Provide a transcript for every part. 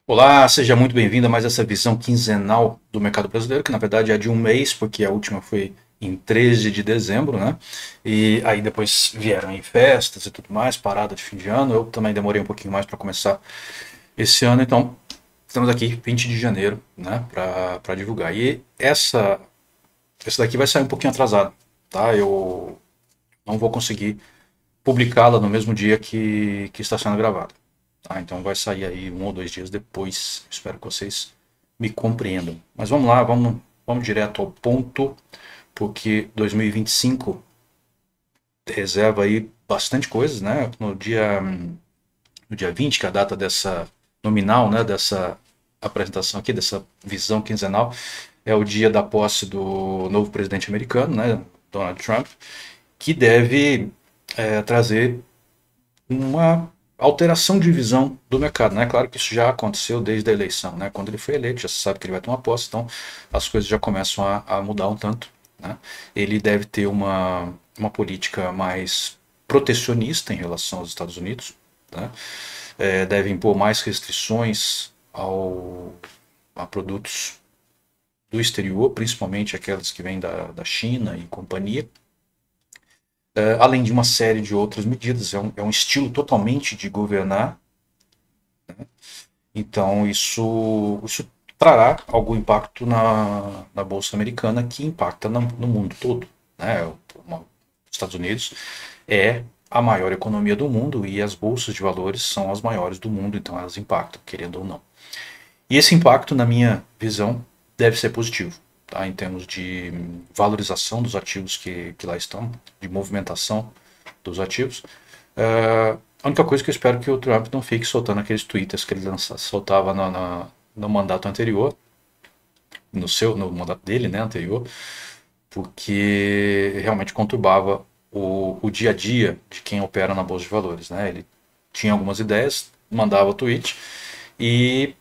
Olá, seja muito bem-vindo a mais essa visão quinzenal do mercado brasileiro, que na verdade é de um mês, porque a última foi em 13 de dezembro, né? E aí depois vieram aí festas e tudo mais, parada de fim de ano. Eu também demorei um pouquinho mais para começar esse ano, então estamos aqui, 20 de janeiro, né, para divulgar. E essa daqui vai sair um pouquinho atrasado, tá? Eu não vou conseguir publicá-la no mesmo dia que está sendo gravado. Tá? Então vai sair aí 1 ou 2 dias depois. Espero que vocês me compreendam. Mas vamos lá, vamos direto ao ponto, porque 2025 reserva aí bastante coisas, né? No dia 20, que é a data dessa nominal, né? Dessa apresentação aqui, dessa visão quinzenal, é o dia da posse do novo presidente americano, né? Donald Trump, que deve trazer uma alteração de visão do mercado. Né? Claro que isso já aconteceu desde a eleição. Né? Quando ele foi eleito, já se sabe que ele vai tomar posse, então as coisas já começam a mudar um tanto. Né? Ele deve ter uma política mais protecionista em relação aos Estados Unidos. Né? Deve impor mais restrições a produtos do exterior, principalmente aquelas que vêm da China e companhia. Além de uma série de outras medidas. É um estilo totalmente de governar. Então, isso trará algum impacto na Bolsa Americana, que impacta no mundo todo. Né? Os Estados Unidos é a maior economia do mundo e as bolsas de valores são as maiores do mundo, então elas impactam, querendo ou não. E esse impacto, na minha visão, deve ser positivo, tá? Em termos de valorização dos ativos que lá estão, de movimentação dos ativos. A única coisa que eu espero é que o Trump não fique soltando aqueles twitters que ele soltava no mandato anterior, no mandato dele, né, anterior, porque realmente conturbava o dia a dia de quem opera na Bolsa de Valores. Né? Ele tinha algumas ideias, mandava o tweet e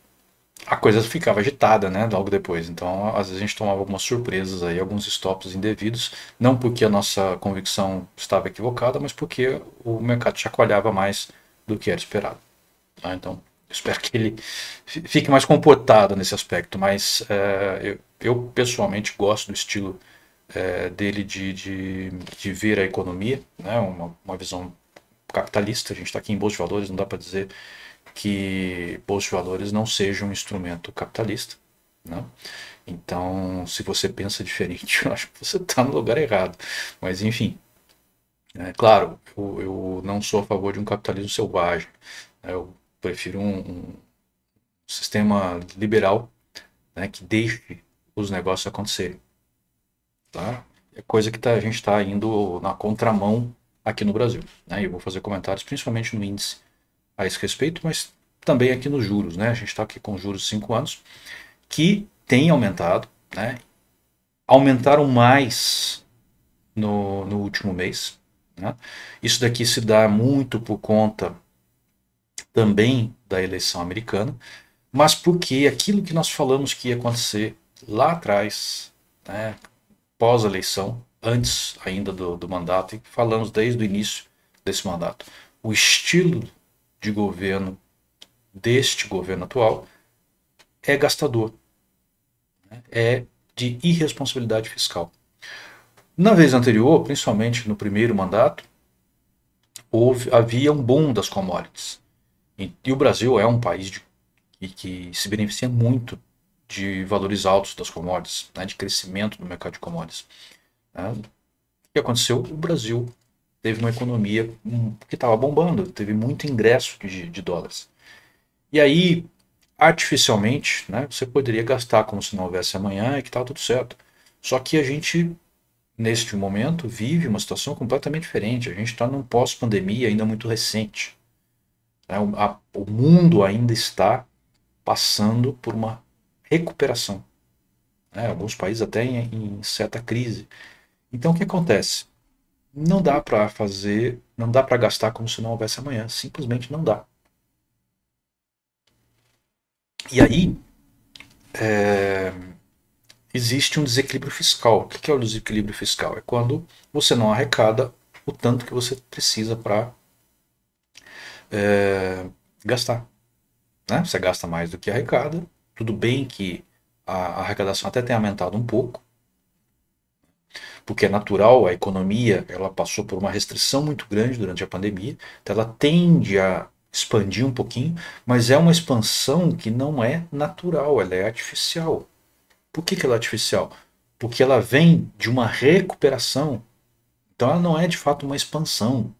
a coisa ficava agitada, né, logo depois. Então, às vezes a gente tomava algumas surpresas aí, alguns stops indevidos, não porque a nossa convicção estava equivocada, mas porque o mercado chacoalhava mais do que era esperado. Tá? Então, espero que ele fique mais comportado nesse aspecto, mas eu pessoalmente gosto do estilo dele de ver a economia, né, uma visão capitalista. A gente está aqui em Bolsa de Valores, não dá para dizer que bolsa de valores não seja um instrumento capitalista. Né? Então, se você pensa diferente, eu acho que você está no lugar errado. Mas, enfim, claro, eu não sou a favor de um capitalismo selvagem. Né? Eu prefiro um sistema liberal, né, que deixe os negócios acontecerem. Tá? É coisa que a gente está indo na contramão aqui no Brasil. Né? Eu vou fazer comentários principalmente no índice a esse respeito, mas também aqui nos juros. Né? A gente está aqui com juros de 5 anos, que tem aumentado. Né? Aumentaram mais no último mês. Né? Isso daqui se dá muito por conta também da eleição americana, mas porque aquilo que nós falamos que ia acontecer lá atrás, né, pós-eleição, antes ainda do mandato, e falamos desde o início desse mandato, o estilo de governo deste governo atual é gastador, né? É de irresponsabilidade fiscal. Na vez anterior, principalmente no primeiro mandato, havia um boom das commodities. E o Brasil é um país que se beneficia muito de valores altos das commodities, né, de crescimento no mercado de commodities. Né? O que aconteceu? O Brasil teve uma economia que estava bombando, teve muito ingresso de dólares. E aí, artificialmente, né, você poderia gastar como se não houvesse amanhã e que estava tudo certo. Só que a gente, neste momento, vive uma situação completamente diferente. A gente está num pós-pandemia ainda muito recente. Né? O mundo ainda está passando por uma recuperação. Né? Alguns países até em certa crise. Então o que acontece? Não dá para fazer, não dá para gastar como se não houvesse amanhã. Simplesmente não dá. E aí existe um desequilíbrio fiscal. O que é o desequilíbrio fiscal? É quando você não arrecada o tanto que você precisa para gastar. né? Você gasta mais do que arrecada. Tudo bem que a arrecadação até tem aumentado um pouco, porque é natural, a economia ela passou por uma restrição muito grande durante a pandemia, então ela tende a expandir um pouquinho, mas é uma expansão que não é natural, ela é artificial. Por que ela é artificial? Porque ela vem de uma recuperação, então ela não é de fato uma expansão,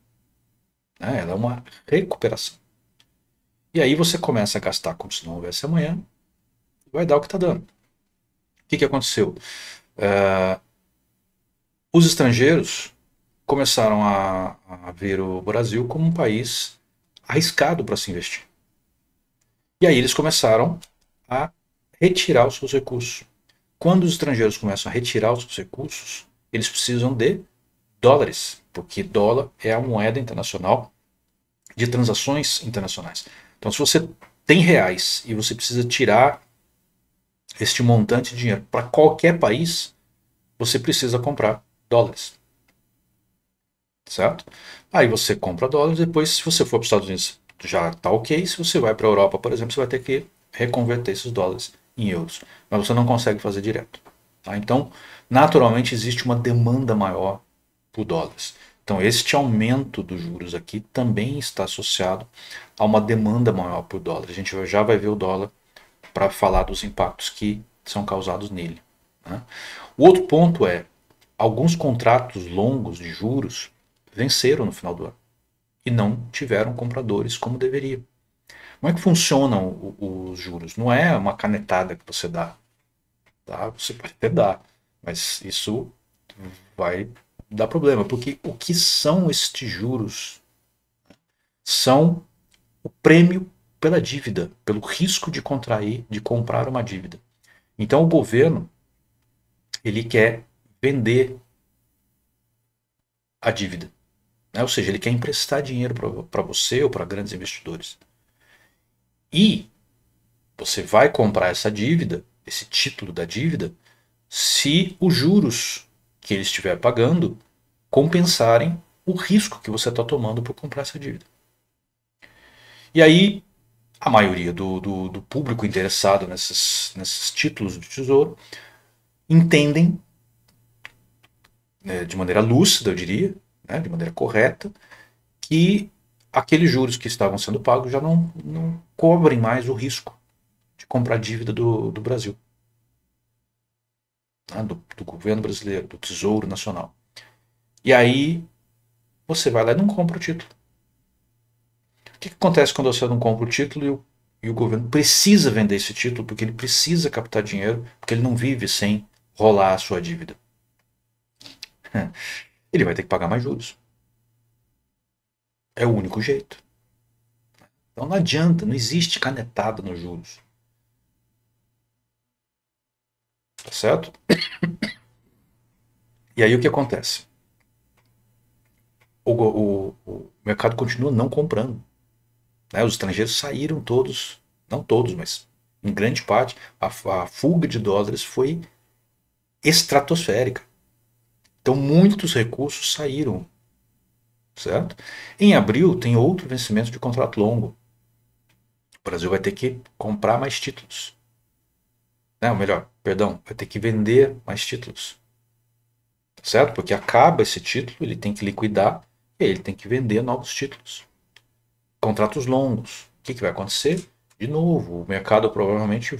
né? Ela é uma recuperação. E aí você começa a gastar como se não houvesse amanhã, vai dar o que está dando. O que aconteceu? Os estrangeiros começaram a ver o Brasil como um país arriscado para se investir. E aí eles começaram a retirar os seus recursos. Quando os estrangeiros começam a retirar os seus recursos, eles precisam de dólares, porque dólar é a moeda internacional de transações internacionais. Então, se você tem reais e você precisa tirar este montante de dinheiro para qualquer país, você precisa comprar dólares. Certo? Aí você compra dólares, depois, se você for para os Estados Unidos, já está ok. Se você vai para a Europa, por exemplo, você vai ter que reconverter esses dólares em euros. Mas você não consegue fazer direto. Tá? Então, naturalmente, existe uma demanda maior por dólares. Então, este aumento dos juros aqui também está associado a uma demanda maior por dólar. A gente já vai ver o dólar para falar dos impactos que são causados nele. Né? O outro ponto é, alguns contratos longos de juros venceram no final do ano e não tiveram compradores como deveria. Como é que funcionam os juros? Não é uma canetada que você dá. Tá? Você pode até dar, mas isso vai dar problema, porque o que são estes juros? São o prêmio pela dívida, pelo risco de contrair, de comprar uma dívida. Então o governo ele quer vender a dívida, né? Ou seja, ele quer emprestar dinheiro para você ou para grandes investidores. E você vai comprar essa dívida, esse título da dívida, se os juros que ele estiver pagando compensarem o risco que você está tomando por comprar essa dívida. E aí, a maioria do público interessado nesses títulos do Tesouro entendem, né, de maneira lúcida, eu diria, né, de maneira correta, que aqueles juros que estavam sendo pagos já não cobrem mais o risco de comprar dívida do Brasil, né, do governo brasileiro, do Tesouro Nacional. E aí você vai lá e não compra o título. O que acontece quando você não compra o título e o governo precisa vender esse título porque ele precisa captar dinheiro, porque ele não vive sem rolar a sua dívida? Ele vai ter que pagar mais juros. É o único jeito. Então não adianta, não existe canetada nos juros. Tá certo? E aí o que acontece? O mercado continua não comprando. Né? Os estrangeiros saíram todos, não todos, mas em grande parte, a fuga de dólares foi estratosférica. Então muitos recursos saíram. Certo? Em abril tem outro vencimento de contrato longo. O Brasil vai ter que comprar mais títulos. Né? Ou melhor, perdão, vai ter que vender mais títulos. Certo? Porque acaba esse título, ele tem que liquidar e ele tem que vender novos títulos. Contratos longos. O que vai acontecer? De novo, o mercado provavelmente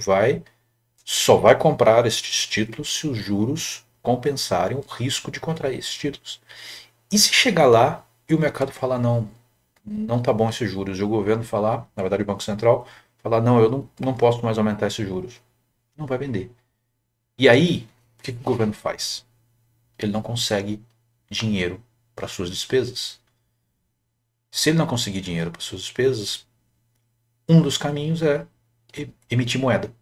só vai comprar esses títulos se os juros compensarem o risco de contrair esses títulos. E se chegar lá e o mercado falar não tá bom esses juros, e o governo falar, na verdade o Banco Central, falar não, eu não posso mais aumentar esses juros, não vai vender. E aí, o que o governo faz? Ele não consegue dinheiro para suas despesas. Se ele não conseguir dinheiro para suas despesas, um dos caminhos é emitir moeda,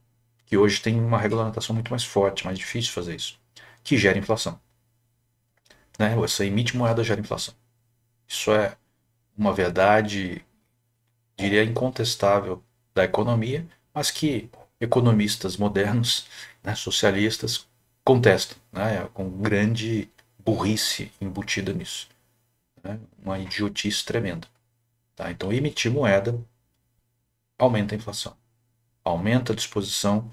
que hoje tem uma regulamentação muito mais forte, mais difícil de fazer isso, que gera inflação. Né? Você emite moeda, gera inflação. Isso é uma verdade, diria, incontestável da economia, mas que economistas modernos, né, socialistas, contestam, né, com grande burrice embutida nisso. Né, uma idiotice tremenda. Tá? Então, emitir moeda aumenta a inflação. Aumenta a disposição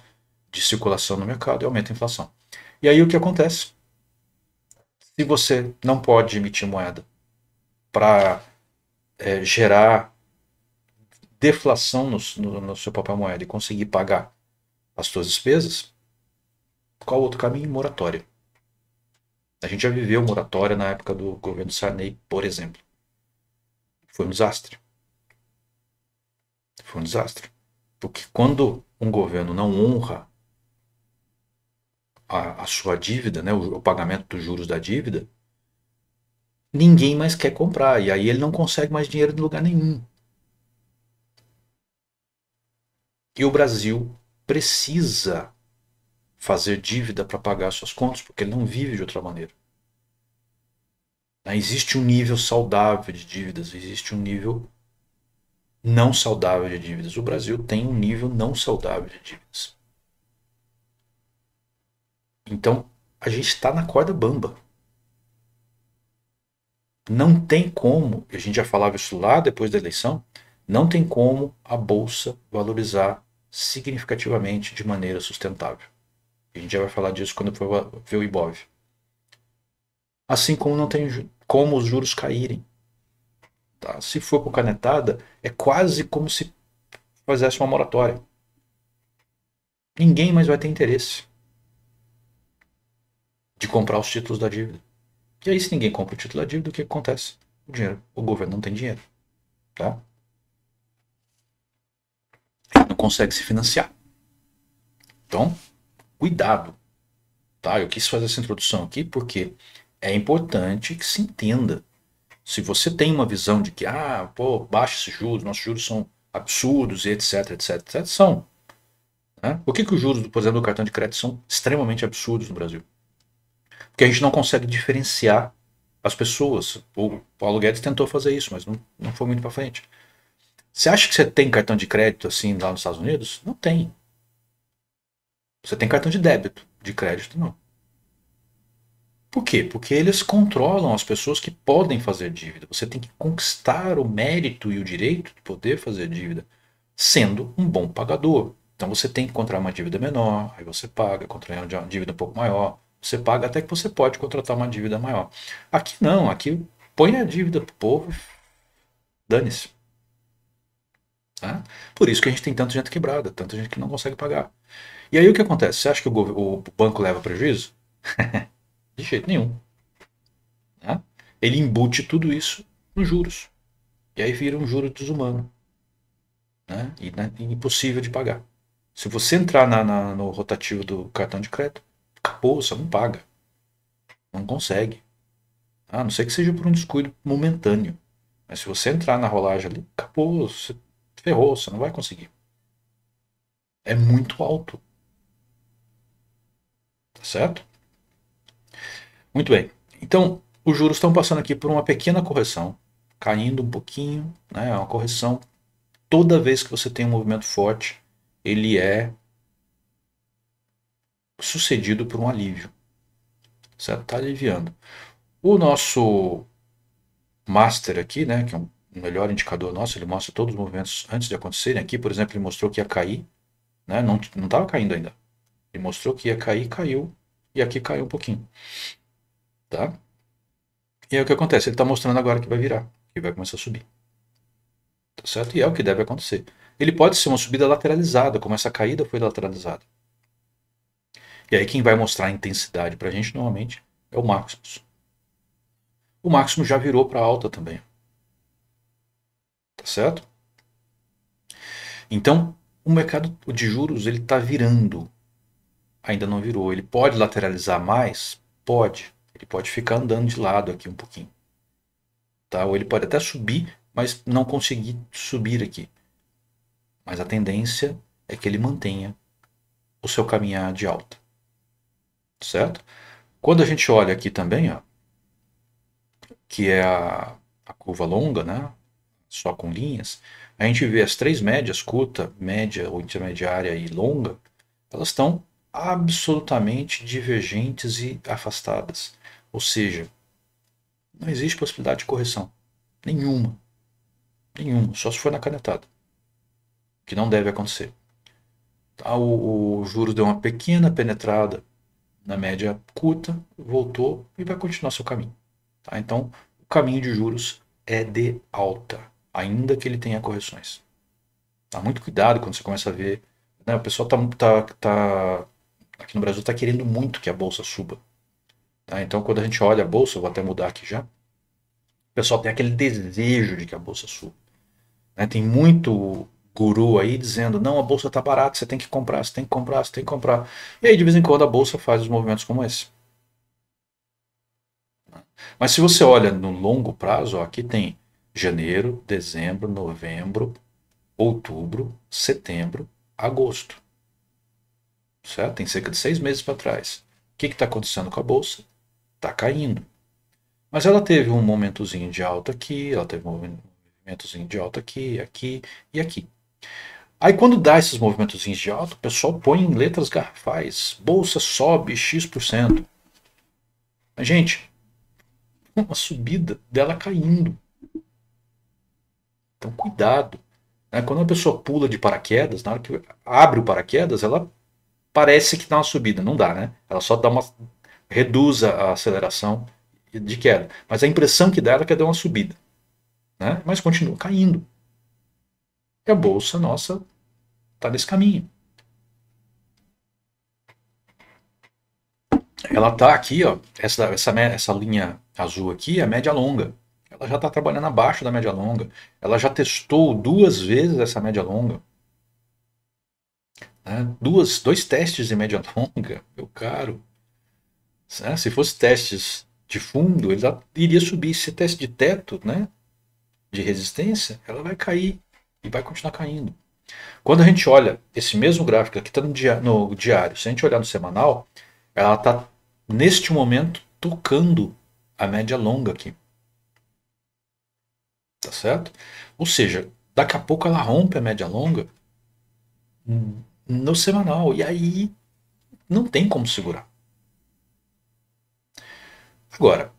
de circulação no mercado e aumenta a inflação. E aí o que acontece? Se você não pode emitir moeda para gerar deflação no seu papel moeda e conseguir pagar as suas despesas, qual outro caminho? Moratória. A gente já viveu moratória na época do governo Sarney, por exemplo. Foi um desastre. Foi um desastre. Porque quando um governo não honra a sua dívida, né, o pagamento dos juros da dívida, ninguém mais quer comprar. E aí ele não consegue mais dinheiro de lugar nenhum. E o Brasil precisa fazer dívida para pagar suas contas, porque ele não vive de outra maneira. Existe um nível saudável de dívidas, existe um nível não saudável de dívidas. O Brasil tem um nível não saudável de dívidas. Então, a gente está na corda bamba. Não tem como, a gente já falava isso lá depois da eleição, não tem como a Bolsa valorizar significativamente de maneira sustentável. A gente já vai falar disso quando for ver o Ibov. Assim como não tem como os juros caírem. Tá? Se for por canetada, é quase como se fizesse uma moratória. Ninguém mais vai ter interesse de comprar os títulos da dívida. E aí, se ninguém compra o título da dívida, o que acontece? O governo não tem dinheiro. Tá? Ele não consegue se financiar. Então, cuidado. Tá? Eu quis fazer essa introdução aqui porque é importante que se entenda. Se você tem uma visão de que, baixa esses juros, nossos juros são absurdos, e etc, etc, etc, são. Né? Por que os juros, por exemplo, do cartão de crédito são extremamente absurdos no Brasil? Porque a gente não consegue diferenciar as pessoas. O Paulo Guedes tentou fazer isso, mas não foi muito para frente. Você acha que você tem cartão de crédito assim lá nos Estados Unidos? Não tem. Você tem cartão de débito, de crédito não. Por quê? Porque eles controlam as pessoas que podem fazer dívida. Você tem que conquistar o mérito e o direito de poder fazer dívida, sendo um bom pagador. Então você tem que encontrar uma dívida menor, aí você paga, contrair uma dívida um pouco maior, você paga até que você pode contratar uma dívida maior. Aqui não, aqui põe a dívida pro povo, dane-se. Tá? Por isso que a gente tem tanta gente quebrada, tanta gente que não consegue pagar. E aí o que acontece? Você acha que o banco leva prejuízo? De jeito nenhum. Né? Ele embute tudo isso nos juros. E aí vira um juro desumano. Né? E impossível de pagar. Se você entrar no rotativo do cartão de crédito, acabou, você não paga. Não consegue. A não ser que seja por um descuido momentâneo. Mas se você entrar na rolagem ali, acabou, você ferrou, você não vai conseguir. É muito alto. Tá certo? Muito bem. Então, os juros estão passando aqui por uma pequena correção, caindo um pouquinho, né? É uma correção. Toda vez que você tem um movimento forte, ele é sucedido por um alívio. Certo? Está aliviando. O nosso master aqui, né, que é um melhor indicador nosso, ele mostra todos os movimentos antes de acontecerem. Aqui, por exemplo, ele mostrou que ia cair, né? Não estava caindo ainda. Ele mostrou que ia cair, caiu, e aqui caiu um pouquinho. Tá? E aí o que acontece? Ele está mostrando agora que vai virar, que vai começar a subir. Tá certo? E é o que deve acontecer. Ele pode ser uma subida lateralizada, como essa caída foi lateralizada. E aí quem vai mostrar a intensidade para a gente normalmente é o Maximus. O Maximus já virou para alta também. Tá certo? Então, o mercado de juros ele está virando. Ainda não virou. Ele pode lateralizar mais? Pode. Ele pode ficar andando de lado aqui um pouquinho. Tá? Ou ele pode até subir, mas não conseguir subir aqui. Mas a tendência é que ele mantenha o seu caminhar de alta. Certo? Quando a gente olha aqui também, ó, que é a curva longa, né? Só com linhas, a gente vê as três médias, curta, média ou intermediária e longa, elas estão absolutamente divergentes e afastadas. Ou seja, não existe possibilidade de correção. Nenhuma. Nenhuma. Só se for na canetada. que não deve acontecer. Tá, o juros deu uma pequena penetrada na média curta, voltou e vai continuar seu caminho. Tá? Então, o caminho de juros é de alta, ainda que ele tenha correções. Tá? Muito cuidado quando você começa a ver. Né, o pessoal aqui no Brasil está querendo muito que a bolsa suba. Tá? Então, quando a gente olha a bolsa, eu vou até mudar aqui já, o pessoal tem aquele desejo de que a bolsa suba. Né? Tem muito guru aí dizendo, não, a bolsa está barata, você tem que comprar, você tem que comprar, você tem que comprar. E aí, de vez em quando, a bolsa faz os movimentos como esse. Mas se você olha no longo prazo, ó, aqui tem janeiro, dezembro, novembro, outubro, setembro, agosto. Certo? Tem cerca de 6 meses para trás. O que está acontecendo com a bolsa? Está caindo. Mas ela teve um momentozinho de alta aqui, ela teve um movimentozinho de alta aqui, aqui e aqui. Aí quando dá esses movimentozinhos de alta, o pessoal põe em letras garrafais. Bolsa sobe X%. Mas, gente, uma subida dela caindo. Então cuidado. Né? Quando a pessoa pula de paraquedas, na hora que abre o paraquedas, ela parece que dá uma subida. Não dá, né? Ela só dá reduz a aceleração de queda. Mas a impressão que dá é que deu uma subida. Né? Mas continua caindo. E a bolsa nossa está nesse caminho. Ela está aqui, ó, essa linha azul aqui é a média longa. Ela já está trabalhando abaixo da média longa. Ela já testou 2 vezes essa média longa. Né? Dois testes de média longa, meu caro. Né? Se fosse testes de fundo, ele já iria subir. Se teste de teto, né, de resistência, ela vai cair e vai continuar caindo. Quando a gente olha esse mesmo gráfico aqui, está no diário, se a gente olhar no semanal, ela está, neste momento, tocando a média longa aqui. Tá certo? Ou seja, daqui a pouco ela rompe a média longa no semanal. E aí não tem como segurar. Agora,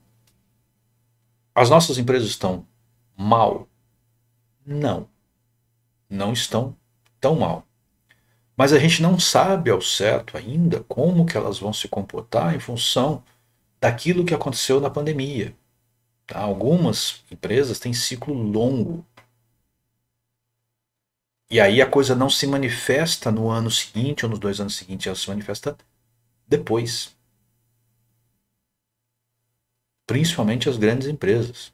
as nossas empresas estão mal? Não. Não estão tão mal. Mas a gente não sabe ao certo ainda como que elas vão se comportar em função daquilo que aconteceu na pandemia. Tá? Algumas empresas têm ciclo longo. E aí a coisa não se manifesta no ano seguinte ou nos 2 anos seguintes, ela se manifesta depois. Principalmente as grandes empresas.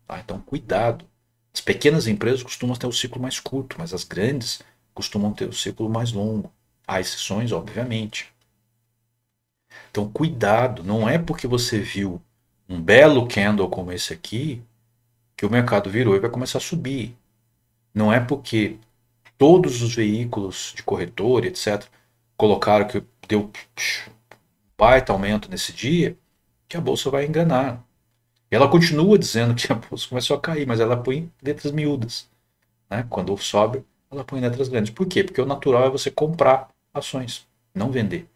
Tá? Então, cuidado. As pequenas empresas costumam ter o ciclo mais curto, mas as grandes costumam ter o ciclo mais longo. Há exceções, obviamente. Então, cuidado. Não é porque você viu um belo candle como esse aqui que o mercado virou e vai começar a subir. Não é porque todos os veículos de corretora, etc., colocaram que deu baita aumento nesse dia, que a bolsa vai enganar. Ela continua dizendo que a bolsa começou a cair, mas ela põe letras miúdas. Né? Quando sobe, ela põe letras grandes. Por quê? Porque o natural é você comprar ações, não vender.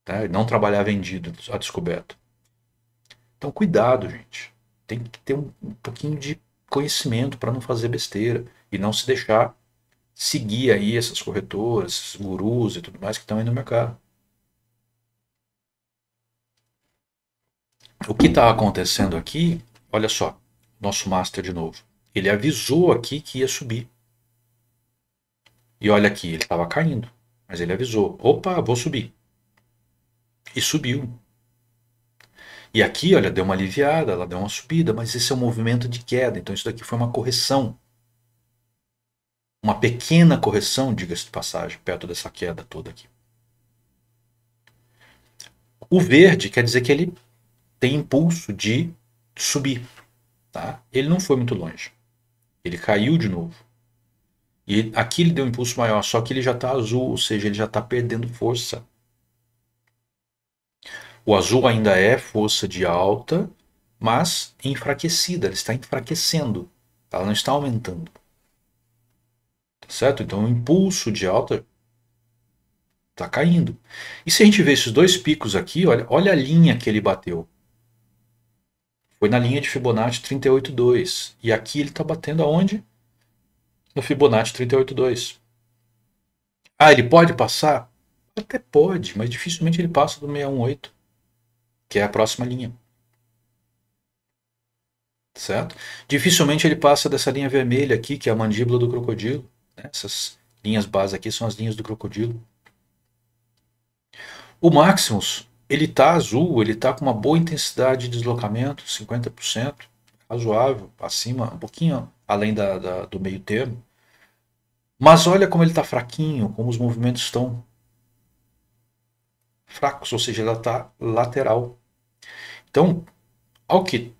Tá? Não trabalhar vendido a descoberto. Então, cuidado, gente. Tem que ter um pouquinho de conhecimento para não fazer besteira e não se deixar seguir aí essas corretoras, esses gurus e tudo mais que estão aí no mercado. O que está acontecendo aqui, olha só, nosso master de novo. Ele avisou aqui que ia subir. E olha aqui, ele estava caindo, mas ele avisou, opa, vou subir. E subiu. E aqui, olha, deu uma aliviada, ela deu uma subida, mas esse é um movimento de queda, então isso daqui foi uma correção. Uma pequena correção, diga-se de passagem, perto dessa queda toda aqui. O verde quer dizer que ele tem impulso de subir. Tá? Ele não foi muito longe. Ele caiu de novo. E aqui ele deu um impulso maior, só que ele já está azul, ou seja, ele já está perdendo força. O azul ainda é força de alta, mas enfraquecida, ela está enfraquecendo. Ela não está aumentando. Tá certo? Então o impulso de alta está caindo. E se a gente ver esses dois picos aqui, olha a linha que ele bateu. Foi na linha de Fibonacci 38,2. E aqui ele está batendo aonde? no Fibonacci 38,2. Ah, ele pode passar? Até pode, mas dificilmente ele passa do 618, que é a próxima linha. Certo? Dificilmente ele passa dessa linha vermelha aqui, que é a mandíbula do crocodilo. Né? Essas linhas base aqui são as linhas do crocodilo. O Maximus, ele está azul, ele está com uma boa intensidade de deslocamento, 50%, razoável, acima, um pouquinho além do meio termo. Mas olha como ele está fraquinho, como os movimentos estão fracos, ou seja, ela está lateral. Então, ao que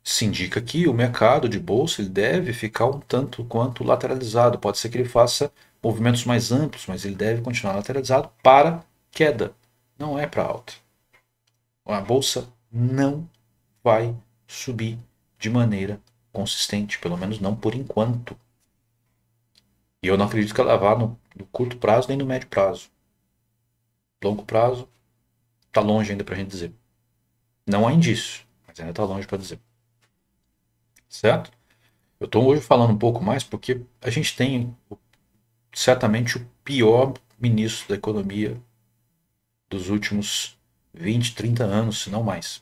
se indica aqui, o mercado de bolsa ele deve ficar um tanto quanto lateralizado. Pode ser que ele faça movimentos mais amplos, mas ele deve continuar lateralizado para queda, não é para alta. A bolsa não vai subir de maneira consistente, pelo menos não por enquanto. E eu não acredito que ela vá no curto prazo nem no médio prazo. Longo prazo, está longe ainda para a gente dizer. Não há indício, mas ainda está longe para dizer. Certo? Eu estou hoje falando um pouco mais porque a gente tem certamente o pior ministro da economia dos últimos 20, 30 anos, se não mais.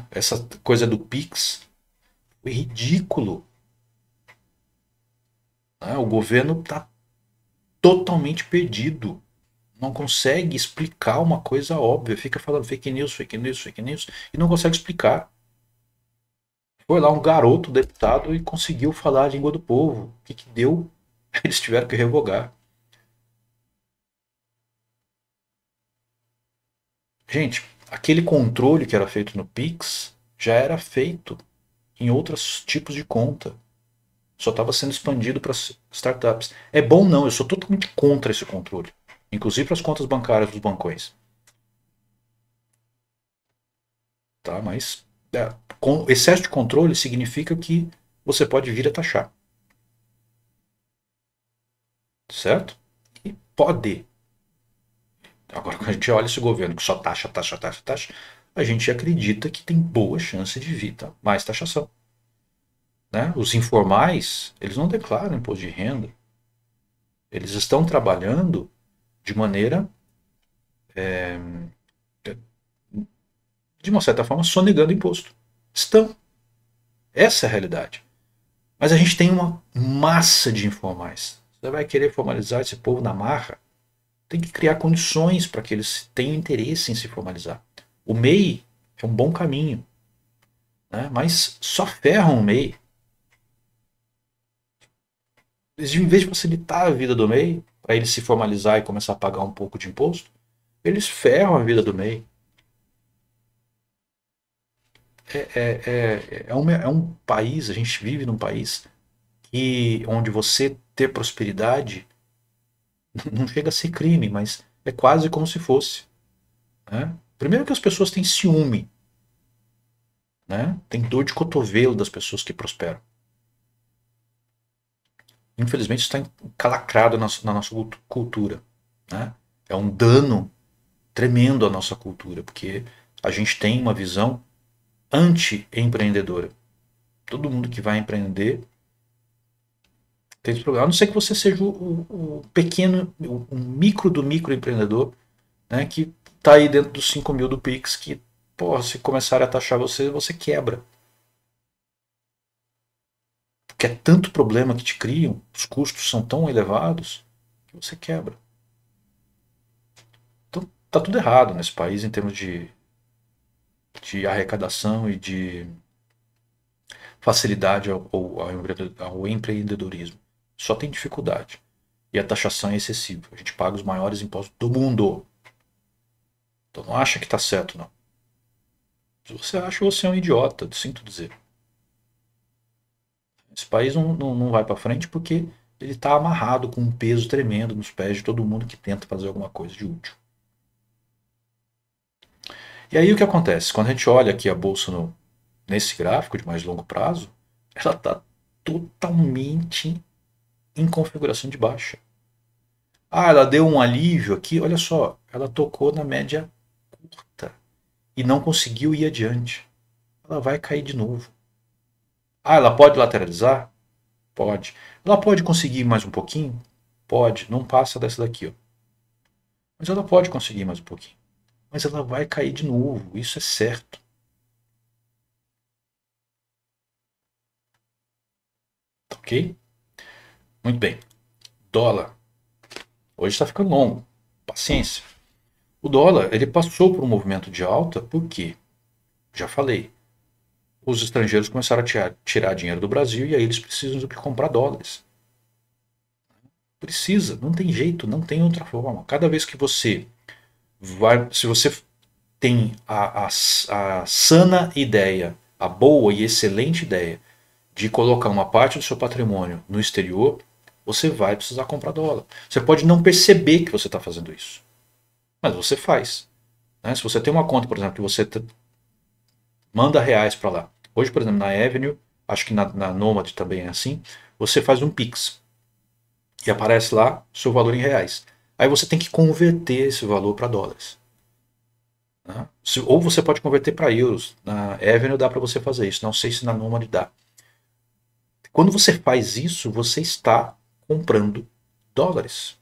Essa coisa do Pix foi ridículo. O governo está totalmente perdido. Não consegue explicar uma coisa óbvia. Fica falando fake news, fake news, fake news e não consegue explicar. Foi lá um garoto deputado e conseguiu falar a língua do povo. O que deu? Eles tiveram que revogar. Gente, aquele controle que era feito no Pix já era feito em outros tipos de conta. Só estava sendo expandido para startups. É bom não, eu sou totalmente contra esse controle. Inclusive para as contas bancárias dos bancões. Tá? Mas com excesso de controle significa que você pode vir a taxar. Certo? E pode. Agora, quando a gente olha esse governo que só taxa, taxa, taxa, taxa, a gente acredita que tem boa chance de vir mais taxação. Né? Os informais, eles não declaram imposto de renda. Eles estão trabalhando de maneira, de uma certa forma, sonegando imposto. Estão. Essa é a realidade. Mas a gente tem uma massa de informais. Você vai querer formalizar esse povo na marra? Tem que criar condições para que eles tenham interesse em se formalizar. O MEI é um bom caminho. Né? Mas só ferram o MEI. Em vez de facilitar a vida do MEI, para ele se formalizar e começar a pagar um pouco de imposto, eles ferram a vida do MEI. É um país, a gente vive num país onde você ter prosperidade não chega a ser crime, mas é quase como se fosse. Né? Primeiro que as pessoas têm ciúme, né? Tem dor de cotovelo das pessoas que prosperam. Infelizmente isso está encalacrado na nossa cultura. Né? É um dano tremendo à nossa cultura, porque a gente tem uma visão anti-empreendedora. Todo mundo que vai empreender tem esse problema. A não ser que você seja o pequeno, o micro do microempreendedor, né, que está aí dentro dos 5 mil do Pix, que, porra, se começarem a taxar você, você quebra. Porque é tanto problema que te criam, os custos são tão elevados, que você quebra. Então, tá tudo errado nesse país em termos de arrecadação e de facilidade ao empreendedorismo. Só tem dificuldade. E a taxação é excessiva. A gente paga os maiores impostos do mundo. Então não acha que está certo, não. Se você acha, você é um idiota, sinto dizer. Esse país não vai para frente porque ele está amarrado com um peso tremendo nos pés de todo mundo que tenta fazer alguma coisa de útil. E aí o que acontece? Quando a gente olha aqui a bolsa nesse gráfico de mais longo prazo, ela está totalmente em configuração de baixa. Ah, ela deu um alívio aqui, olha só, ela tocou na média curta e não conseguiu ir adiante. Ela vai cair de novo. Ah, ela pode lateralizar? Pode. Ela pode conseguir mais um pouquinho? Pode. Não passa dessa daqui, ó. Mas ela pode conseguir mais um pouquinho. Mas ela vai cair de novo. Isso é certo. Ok? Muito bem. Dólar. Hoje está ficando longo. Paciência. O dólar, ele passou por um movimento de alta, por quê? Já falei. Os estrangeiros começaram a tirar dinheiro do Brasil e aí eles precisam de comprar dólares. Precisa, não tem jeito, não tem outra forma. Cada vez que você vai, se você tem a sana ideia, a boa e excelente ideia de colocar uma parte do seu patrimônio no exterior, você vai precisar comprar dólar. Você pode não perceber que você está fazendo isso, mas você faz. Né? Se você tem uma conta, por exemplo, que você manda reais para lá. Hoje, por exemplo, na Avenue, acho que na Nomad também é assim, você faz um Pix e aparece lá o seu valor em reais. Aí você tem que converter esse valor para dólares. Né? Ou você pode converter para euros. Na Avenue dá para você fazer isso. Não sei se na Nomad dá. Quando você faz isso, você está comprando dólares.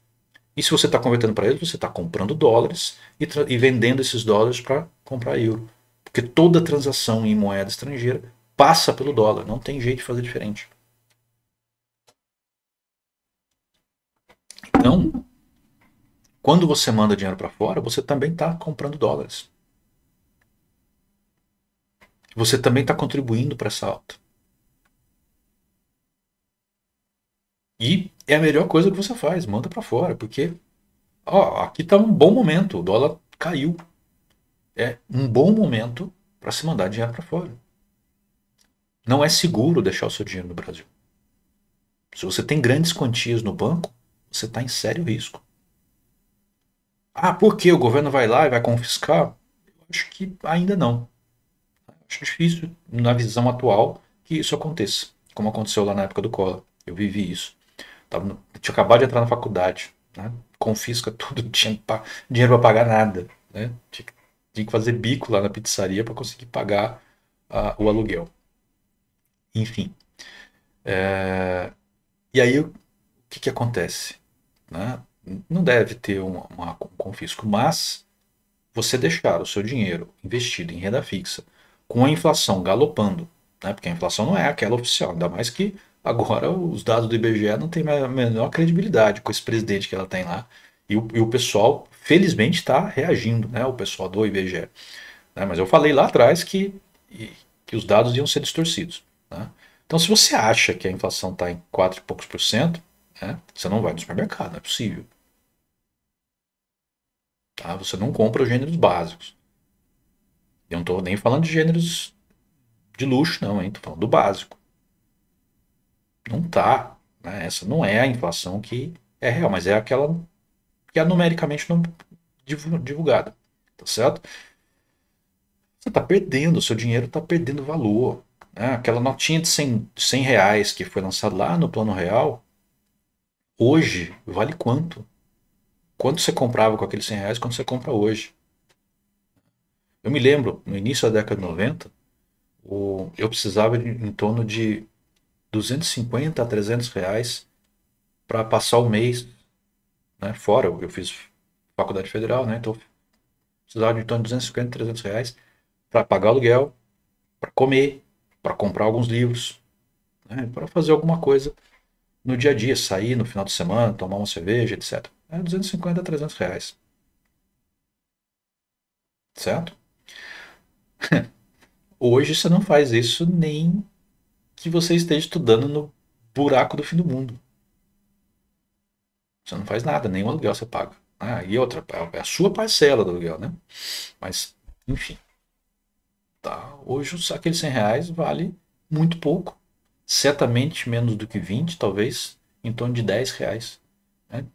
E se você está convertendo para euros, você está comprando dólares e vendendo esses dólares para comprar euro. Porque toda transação em moeda estrangeira passa pelo dólar. Não tem jeito de fazer diferente. Então, quando você manda dinheiro para fora, você também está comprando dólares. Você também está contribuindo para essa alta. E é a melhor coisa que você faz, manda para fora, porque ó, aqui está um bom momento, o dólar caiu. É um bom momento para se mandar dinheiro para fora. Não é seguro deixar o seu dinheiro no Brasil. Se você tem grandes quantias no banco, você está em sério risco. Ah, por que o governo vai lá e vai confiscar? Eu acho que ainda não. Acho difícil, na visão atual, que isso aconteça, como aconteceu lá na época do Collor. Eu vivi isso. Tinha acabado de entrar na faculdade, né? Confisca tudo, não tinha dinheiro para pagar nada. Né? Tinha que fazer bico lá na pizzaria para conseguir pagar o aluguel. Enfim. E aí o que acontece? Né? Não deve ter um confisco, mas você deixar o seu dinheiro investido em renda fixa com a inflação galopando, né? Porque a inflação não é aquela oficial, ainda mais que agora os dados do IBGE não têm a menor credibilidade com esse presidente que ela tem lá. E o pessoal, felizmente, está reagindo, né? O pessoal do IBGE. Né? Mas eu falei lá atrás que os dados iam ser distorcidos. Né? Então, se você acha que a inflação está em 4 e poucos por cento, né? Você não vai no supermercado, não é possível. Tá? Você não compra os gêneros básicos. Eu não estou nem falando de gêneros de luxo, não, hein? Tô falando do básico. Não tá. Né? Essa não é a inflação que é real, mas é aquela que é numericamente não divulgada. Tá certo? Você está perdendo, o seu dinheiro está perdendo valor. Né? Aquela notinha de 100 reais que foi lançada lá no Plano Real, hoje vale quanto? Quanto você comprava com aqueles 100 reais, quanto você compra hoje? Eu me lembro, no início da década de 90, eu precisava de em torno de 250 a 300 reais para passar o mês, né? Fora, eu fiz faculdade federal, né? Então precisava de em torno de 250 a 300 reais para pagar o aluguel, para comer, para comprar alguns livros, né? Para fazer alguma coisa no dia a dia, sair no final de semana, tomar uma cerveja, etc. É 250 a 300 reais, certo? Hoje você não faz isso nem que você esteja estudando no buraco do fim do mundo. Você não faz nada, nem o aluguel você paga. Ah, e outra, é a sua parcela do aluguel, né? Mas, enfim, tá? Hoje aqueles 100 reais vale muito pouco. Certamente menos do que 20, talvez em torno de 10 reais. Né?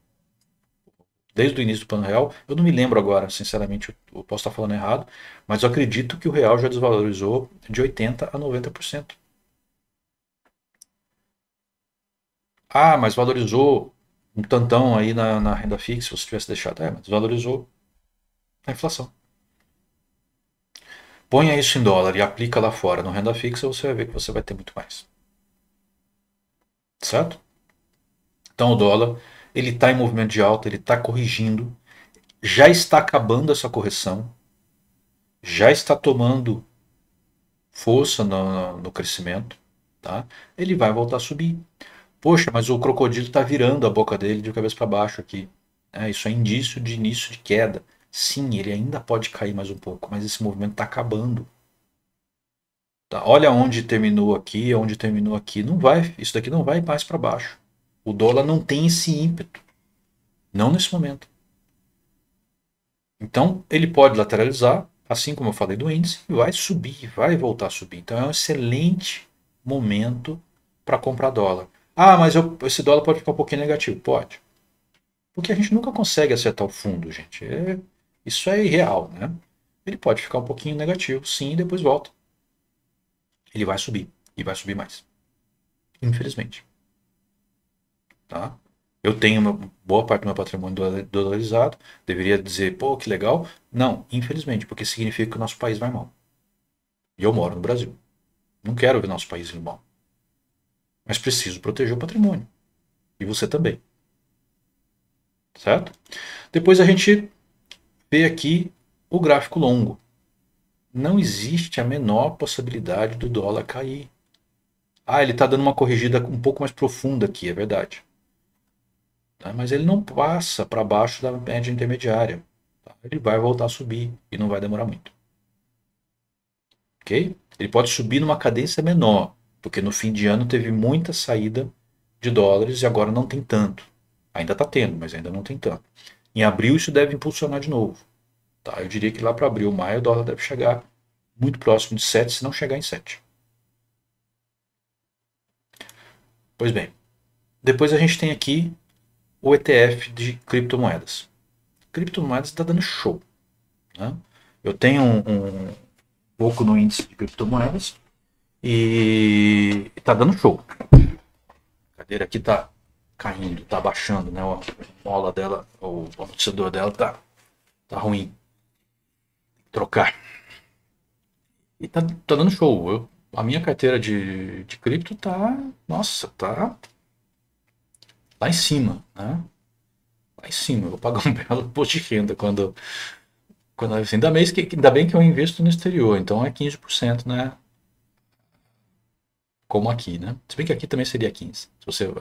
Desde o início do Plano Real, eu não me lembro agora, sinceramente, eu posso estar falando errado, mas eu acredito que o real já desvalorizou de 80 a 90%. Ah, mas valorizou um tantão aí na renda fixa, se você tivesse deixado. É, mas desvalorizou a inflação. Ponha isso em dólar e aplica lá fora no renda fixa, você vai ver que você vai ter muito mais. certo? Então o dólar, ele está em movimento de alta, ele está corrigindo, já está acabando essa correção, já está tomando força no crescimento, tá? Ele vai voltar a subir. Poxa, mas o crocodilo está virando a boca dele de cabeça para baixo aqui. Isso é indício de início de queda. Sim, ele ainda pode cair mais um pouco, mas esse movimento está acabando. Tá? Olha onde terminou aqui, onde terminou aqui. Não vai, isso daqui não vai mais para baixo. O dólar não tem esse ímpeto. Não nesse momento. Então, ele pode lateralizar, assim como eu falei do índice, e vai subir, vai voltar a subir. Então, é um excelente momento para comprar dólar. Ah, mas esse dólar pode ficar um pouquinho negativo. Pode. Porque a gente nunca consegue acertar o fundo, gente. Isso é irreal, né? Ele pode ficar um pouquinho negativo, sim, e depois volta. Ele vai subir. E vai subir mais. Infelizmente. Tá? Eu tenho uma boa parte do meu patrimônio dolarizado. Deveria dizer, pô, que legal. Não, infelizmente, porque significa que o nosso país vai mal. E eu moro no Brasil. Não quero ver nosso país indo mal. Mas preciso proteger o patrimônio. E você também. Certo? Depois a gente vê aqui o gráfico longo. Não existe a menor possibilidade do dólar cair. Ah, ele está dando uma corrigida um pouco mais profunda aqui, é verdade. Tá? Mas ele não passa para baixo da média intermediária. Tá? Ele vai voltar a subir e não vai demorar muito. Ok? Ele pode subir numa cadência menor, porque no fim de ano teve muita saída de dólares e agora não tem tanto. Ainda está tendo, mas ainda não tem tanto. Em abril isso deve impulsionar de novo. Tá? Eu diria que lá para abril, maio, o dólar deve chegar muito próximo de 7, se não chegar em 7. Pois bem, depois a gente tem aqui o ETF de criptomoedas. Criptomoedas está dando show. Né? Eu tenho um pouco no índice de criptomoedas e está dando show. A cadeira aqui está caindo, está baixando, né? A mola dela, o amortecedor dela tá ruim. Trocar. E tá dando show. A minha carteira de cripto nossa, tá lá em cima, né? Lá em cima. Eu vou pagar um belo imposto de renda ainda bem que eu investo no exterior, então é 15%, né? Como aqui, né? Se bem que aqui também seria 15%, se você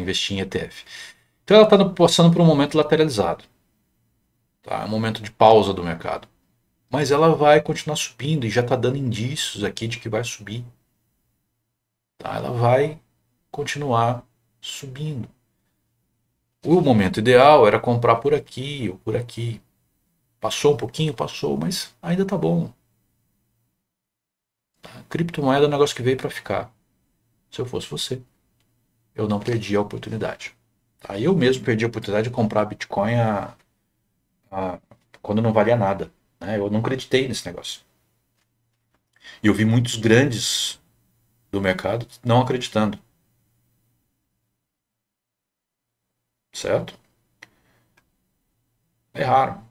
investir em ETF. Então ela está passando por um momento lateralizado. Tá? Um momento de pausa do mercado. Mas ela vai continuar subindo e já está dando indícios aqui de que vai subir. Tá? Ela vai continuar subindo. O momento ideal era comprar por aqui ou por aqui. Passou um pouquinho, passou, mas ainda tá bom. Tá? Criptomoeda é um negócio que veio para ficar. Se eu fosse você, eu não perdi a oportunidade. Tá? Eu mesmo perdi a oportunidade de comprar Bitcoin quando não valia nada. Né? Eu não acreditei nesse negócio. E eu vi muitos grandes do mercado não acreditando. Certo? Erraram.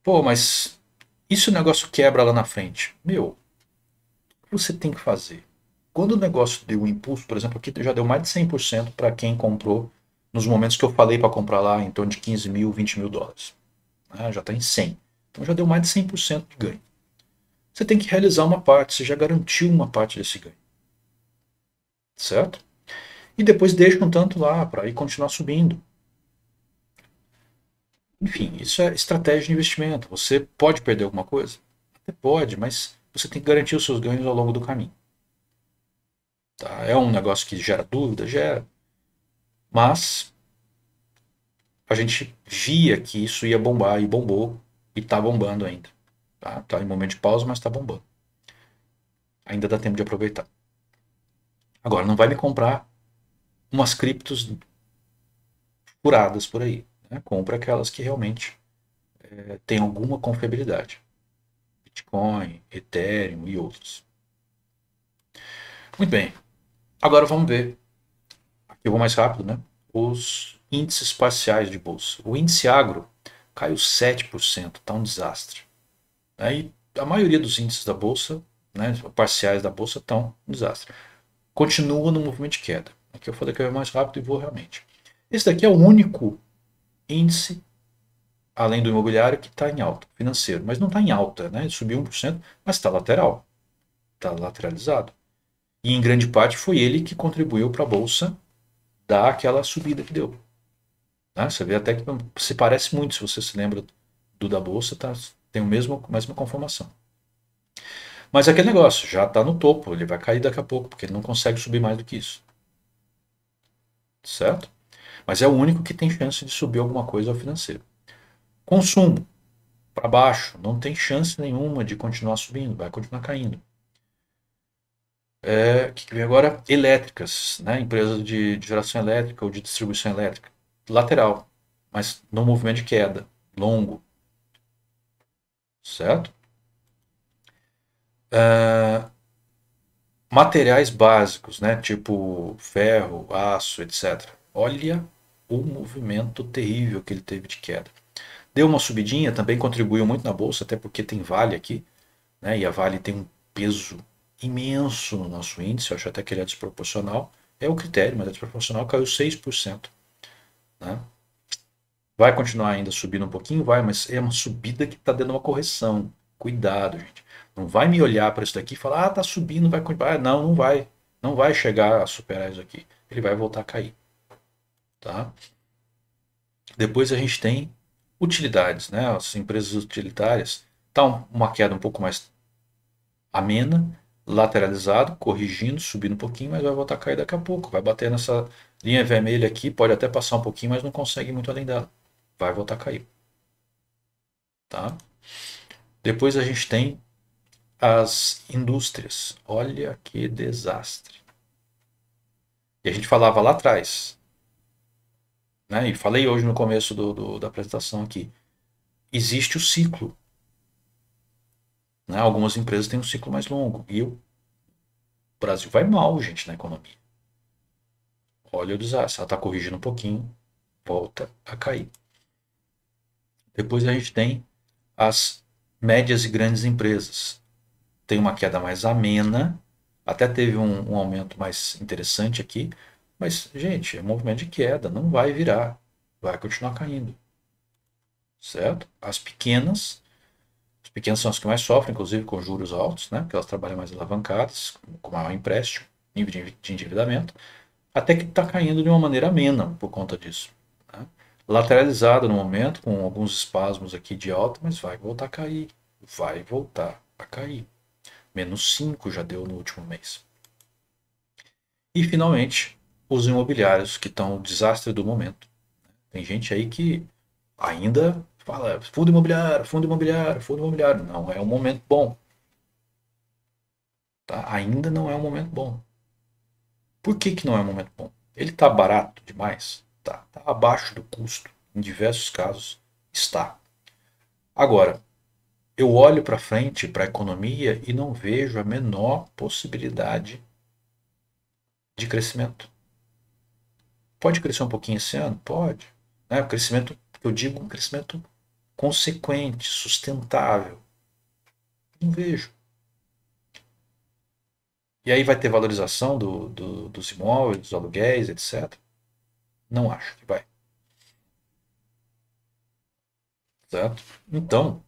Pô, mas e se o negócio quebra lá na frente? Meu, o que você tem que fazer? Quando o negócio deu um impulso, por exemplo, aqui já deu mais de 100% para quem comprou nos momentos que eu falei para comprar lá em torno de 15 mil, 20 mil dólares. Já está em 100. Então já deu mais de 100% de ganho. Você tem que realizar uma parte, você já garantiu uma parte desse ganho. Certo? E depois deixa um tanto lá para ir continuar subindo. Enfim, isso é estratégia de investimento. Você pode perder alguma coisa? Até pode, mas você tem que garantir os seus ganhos ao longo do caminho. Tá? É um negócio que gera dúvida? Gera. Mas a gente via que isso ia bombar e bombou e está bombando ainda. Tá em momento de pausa, mas está bombando. Ainda dá tempo de aproveitar. Agora, não vai me comprar umas criptos furadas por aí. Né? Compra aquelas que realmente têm alguma confiabilidade. Bitcoin, Ethereum e outros. Muito bem. Agora vamos ver. Aqui eu vou mais rápido, né? Os índices parciais de bolsa. O índice agro caiu 7%, está um desastre. E a maioria dos índices da bolsa, né, parciais da bolsa, estão um desastre. Continua no movimento de queda. Aqui eu falei que eu ia mais rápido e vou realmente. Esse daqui é o único índice, além do imobiliário, que está em alta, financeiro. Mas não está em alta, né? Ele subiu 1%, mas está lateral, está lateralizado. E em grande parte foi ele que contribuiu para a Bolsa dar aquela subida que deu. Né? Você vê até que se parece muito, se você se lembra do da Bolsa, tá, tem a mesma conformação. Mas aquele negócio, já está no topo, ele vai cair daqui a pouco, porque ele não consegue subir mais do que isso. Certo? Mas é o único que tem chance de subir alguma coisa ao financeiro. Consumo, para baixo, não tem chance nenhuma de continuar subindo, vai continuar caindo. O que vem agora? Elétricas, né? Empresas de geração elétrica ou de distribuição elétrica. Lateral, mas no movimento de queda, longo, certo? Materiais básicos, né? Tipo ferro, aço, etc. Olha o movimento terrível que ele teve de queda. Deu uma subidinha, também contribuiu muito na bolsa, até porque tem Vale aqui, né? E a Vale tem um peso imenso no nosso índice, eu acho até que ele é desproporcional. É o critério, mas é desproporcional, caiu 6%. Né? Vai continuar ainda subindo um pouquinho? Vai, mas é uma subida que está dando uma correção. Cuidado, gente. Não vai me olhar para isso daqui e falar, ah, tá subindo, vai continuar. Não, não vai. Não vai chegar a superar isso aqui. Ele vai voltar a cair. Tá? Depois a gente tem utilidades, né? As empresas utilitárias. Tá uma queda um pouco mais amena, lateralizado, corrigindo, subindo um pouquinho, mas vai voltar a cair daqui a pouco. Vai bater nessa linha vermelha aqui, pode até passar um pouquinho, mas não consegue ir muito além dela. Vai voltar a cair. Tá? Depois a gente tem as indústrias. Olha que desastre. E a gente falava lá atrás, né? E falei hoje no começo da apresentação aqui. Existe o ciclo. Né? Algumas empresas têm um ciclo mais longo. E o Brasil vai mal, gente, na economia. Olha o desastre. Ela está corrigindo um pouquinho, volta a cair. Depois a gente tem as médias e grandes empresas. Tem uma queda mais amena, até teve um aumento mais interessante aqui, mas, gente, é um movimento de queda, não vai virar, vai continuar caindo. Certo? As pequenas são as que mais sofrem, inclusive com juros altos, né? Porque elas trabalham mais alavancadas, com maior empréstimo, nível de endividamento, até que está caindo de uma maneira amena por conta disso. Né? Lateralizado no momento, com alguns espasmos aqui de alta, mas vai voltar a cair. Vai voltar a cair. -5 já deu no último mês. E, finalmente, os imobiliários, que estão o desastre do momento. Tem gente aí que ainda fala fundo imobiliário, fundo imobiliário, fundo imobiliário. Não é um momento bom. Tá? Ainda não é um momento bom. Por que não é um momento bom? Ele está barato demais? Tá. Está abaixo do custo. Em diversos casos, está. Agora, eu olho para frente, para a economia, e não vejo a menor possibilidade de crescimento. Pode crescer um pouquinho esse ano? Pode. Né? O crescimento, eu digo, um crescimento consequente, sustentável. Não vejo. E aí vai ter valorização dos imóveis, dos aluguéis, etc. Não acho que vai. Certo? Então,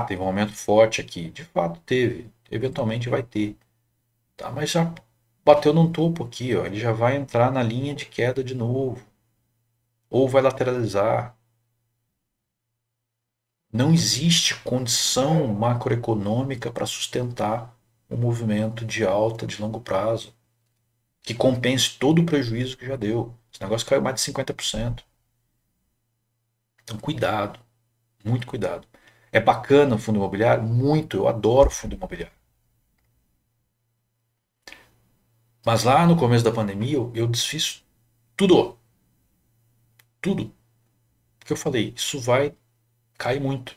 teve um aumento forte aqui. De fato, teve. Eventualmente vai ter. Tá? Mas já bateu num topo aqui. Ó. Ele já vai entrar na linha de queda de novo. Ou vai lateralizar. Não existe condição macroeconômica para sustentar um movimento de alta de longo prazo que compense todo o prejuízo que já deu. Esse negócio caiu mais de 50%. Então, cuidado, muito cuidado. É bacana o fundo imobiliário? Muito, eu adoro fundo imobiliário. Mas lá no começo da pandemia eu desfiz tudo. Tudo. Porque eu falei, isso vai cair muito.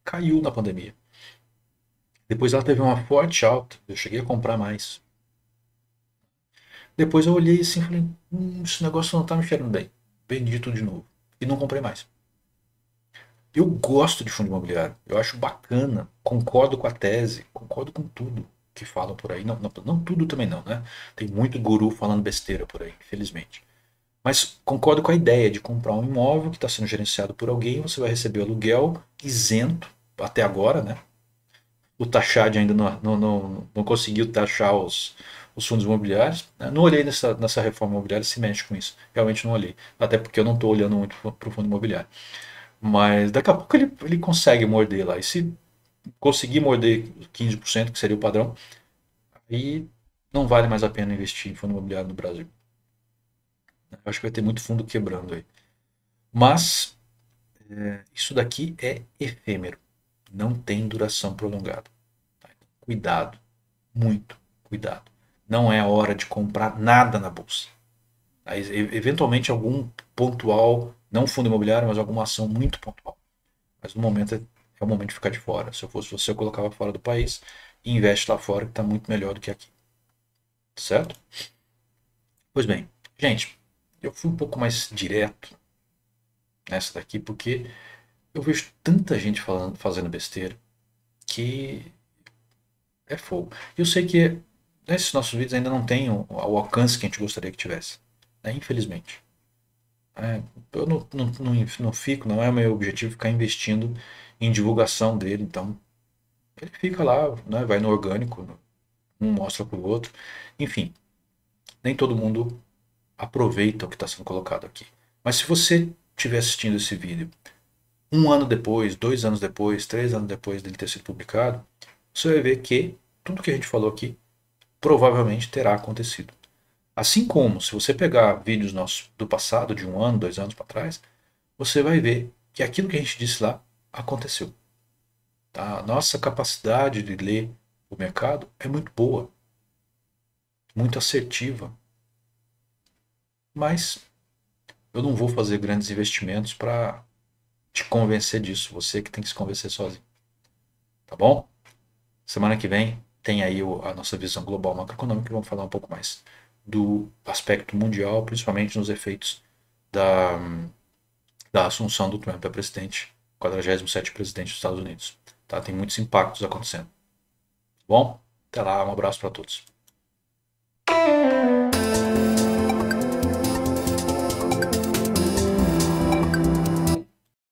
Caiu na pandemia. Depois ela teve uma forte alta. Eu cheguei a comprar mais. Depois eu olhei assim e falei, esse negócio não está me cheirando bem. Vendi tudo de novo. E não comprei mais. Eu gosto de fundo imobiliário. Eu acho bacana. Concordo com a tese. Concordo com tudo. que falam por aí. Não, não, não tudo também não, né? Tem muito guru falando besteira por aí, infelizmente. Mas concordo com a ideia de comprar um imóvel que está sendo gerenciado por alguém, você vai receber o aluguel isento até agora, né? O Taxad ainda não conseguiu taxar os fundos imobiliários. Não olhei nessa reforma imobiliária se mexe com isso. Realmente não olhei. Até porque eu não estou olhando muito para o fundo imobiliário. Mas daqui a pouco ele consegue morder lá. E se conseguir morder 15%, que seria o padrão, aí não vale mais a pena investir em fundo imobiliário no Brasil. Eu acho que vai ter muito fundo quebrando aí. Mas isso daqui é efêmero. Não tem duração prolongada. Tá? Cuidado. Muito cuidado. Não é a hora de comprar nada na bolsa. Aí, eventualmente algum pontual, não fundo imobiliário, mas alguma ação muito pontual. Mas no momento é o momento de ficar de fora. Se eu fosse você, eu colocava fora do país e investe lá fora, que está muito melhor do que aqui. Certo? Pois bem, gente, eu fui um pouco mais direto nessa daqui, porque eu vejo tanta gente falando, fazendo besteira que é fogo. Eu sei que esses nossos vídeos ainda não têm o alcance que a gente gostaria que tivesse, né? Infelizmente. Eu não fico, não é meu objetivo ficar investindo em divulgação dele, então ele fica lá, né? Vai no orgânico, um mostra para o outro. Enfim, nem todo mundo aproveita o que está sendo colocado aqui. Mas se você estiver assistindo esse vídeo um ano depois, 2 anos depois, 3 anos depois dele ter sido publicado, você vai ver que tudo que a gente falou aqui provavelmente terá acontecido. Assim como, se você pegar vídeos nossos do passado, de 1 ano, 2 anos para trás, você vai ver que aquilo que a gente disse lá aconteceu. Tá? A nossa capacidade de ler o mercado é muito boa, muito assertiva, mas eu não vou fazer grandes investimentos para te convencer disso. Você que tem que se convencer sozinho. Tá bom? Semana que vem tem aí a nossa visão global macroeconômica e vamos falar um pouco mais do aspecto mundial, principalmente nos efeitos da, da assunção do Trump a presidente, 47º presidente dos Estados Unidos. Tá? Tem muitos impactos acontecendo. Tá bom? Até lá, um abraço para todos.